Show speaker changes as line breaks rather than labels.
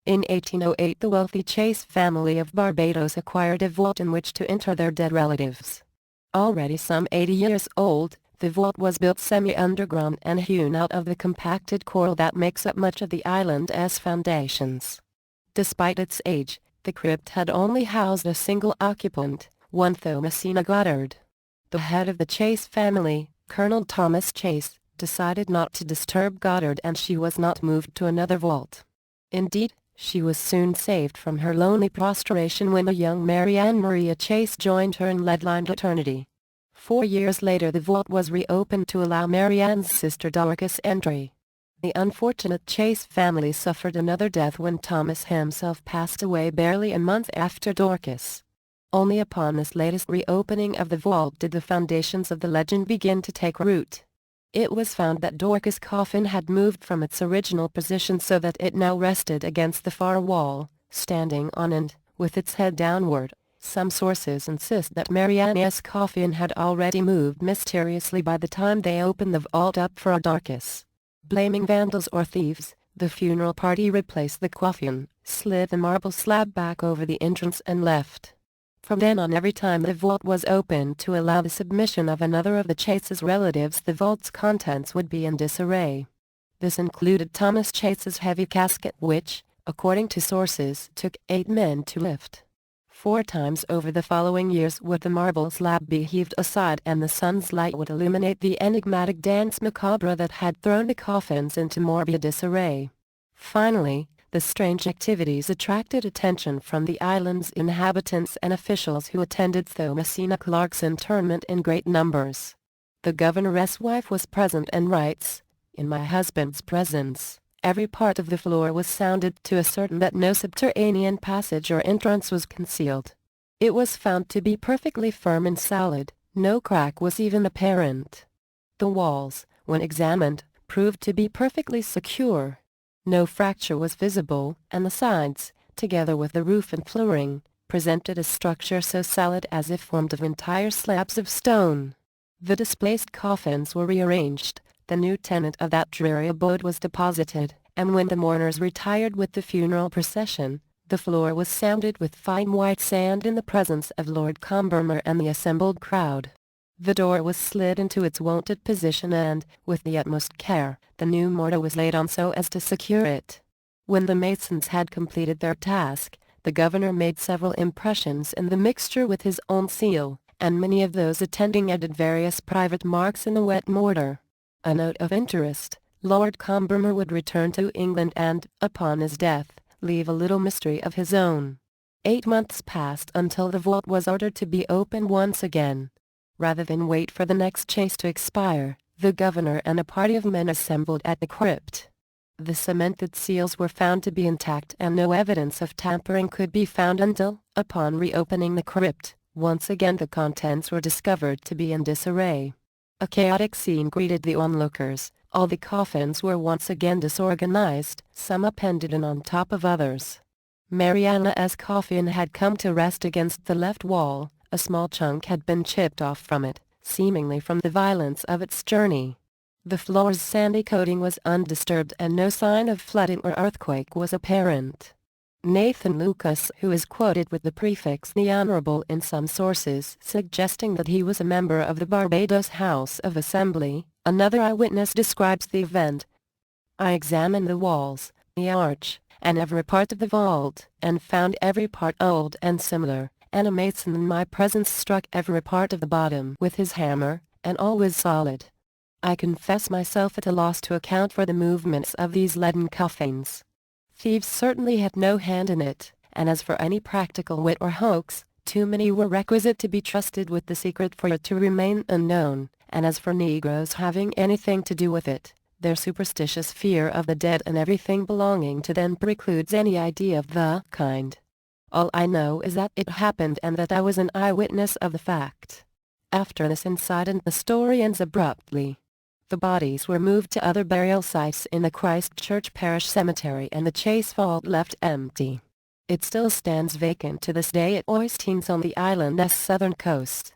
In 1808 the wealthy Chase family of Barbados acquired a vault in which to inter their dead relatives. Already some 80 years old, the vault was built semi-underground and hewn out of the compacted coral that makes up much of the island as foundations. Despite its age, the crypt had only housed a single occupant, one Thomasina Goddard. The head of the Chase family, Colonel Thomas Chase, decided not to disturb Goddard, and she was not moved to another vault. Indeed, she was soon saved from her lonely prostration when the young Marianne Maria Chase joined her in lead-lined eternity. 4 years later the vault was reopened to allow Marianne's sister Dorcas entry. The unfortunate Chase family suffered another death when Thomas himself passed away barely a month after Dorcas. Only upon this latest reopening of the vault did the foundations of the legend begin to take root. It was found that Dorcas' coffin had moved from its original position so that it now rested against the far wall, standing on end, with its head downward. Some sources insist that Marianne's coffin had already moved mysteriously by the time they opened the vault up for Dorcas. Blaming vandals or thieves, the funeral party replaced the coffin, slid the marble slab back over the entrance and left. From then on, every time the vault was opened to allow the submission of another of the Chase's relatives, the vault's contents would be in disarray. This included Thomas Chase's heavy casket which, according to sources, took 8 men to lift. 4 times over the following years would the marble slab be heaved aside and the sun's light would illuminate the enigmatic dance macabre that had thrown the coffins into morbid disarray. Finally, the strange activities attracted attention from the island's inhabitants and officials who attended Thomasina Clark's interment in great numbers. The governor's wife was present and writes, "In my husband's presence, every part of the floor was sounded to ascertain that no subterranean passage or entrance was concealed. It was found to be perfectly firm and solid, no crack was even apparent. The walls, when examined, proved to be perfectly secure. No fracture was visible, and the sides, together with the roof and flooring, presented a structure so solid as if formed of entire slabs of stone. The displaced coffins were rearranged, the new tenant of that dreary abode was deposited, and when the mourners retired with the funeral procession, the floor was sounded with fine white sand in the presence of Lord Combermere and the assembled crowd. The door was slid into its wonted position and, with the utmost care, the new mortar was laid on so as to secure it. When the masons had completed their task, the governor made several impressions in the mixture with his own seal, and many of those attending added various private marks in the wet mortar. A note of interest, Lord Combermere would return to England and, upon his death, leave a little mystery of his own. 8 months passed until the vault was ordered to be opened once again. Rather than wait for the next chase to expire, the governor and a party of men assembled at the crypt. The cemented seals were found to be intact and no evidence of tampering could be found until, upon reopening the crypt, once again the contents were discovered to be in disarray. A chaotic scene greeted the onlookers. All the coffins were once again disorganized, some appended on top of others. Marianne's coffin had come to rest against the left wall. A small chunk had been chipped off from it, seemingly from the violence of its journey. The floor's sandy coating was undisturbed and no sign of flooding or earthquake was apparent. Nathan Lucas, who is quoted with the prefix "the Honorable" in some sources suggesting that he was a member of the Barbados House of Assembly, another eyewitness describes the event. "I examined the walls, the arch, and every part of the vault, and found every part old and similar. And a mason in my presence struck every part of the bottom with his hammer, and all was solid. I confess myself at a loss to account for the movements of these leaden coffins. Thieves certainly had no hand in it, and as for any practical wit or hoax, too many were requisite to be trusted with the secret for it to remain unknown, and as for Negroes having anything to do with it, their superstitious fear of the dead and everything belonging to them precludes any idea of the kind. All I know is that it happened and that I was an eyewitness of the fact." After this incident the story ends abruptly. The bodies were moved to other burial sites in the Christchurch Parish Cemetery and the Chase vault left empty. It still stands vacant to this day at Oistins on the island's southern coast.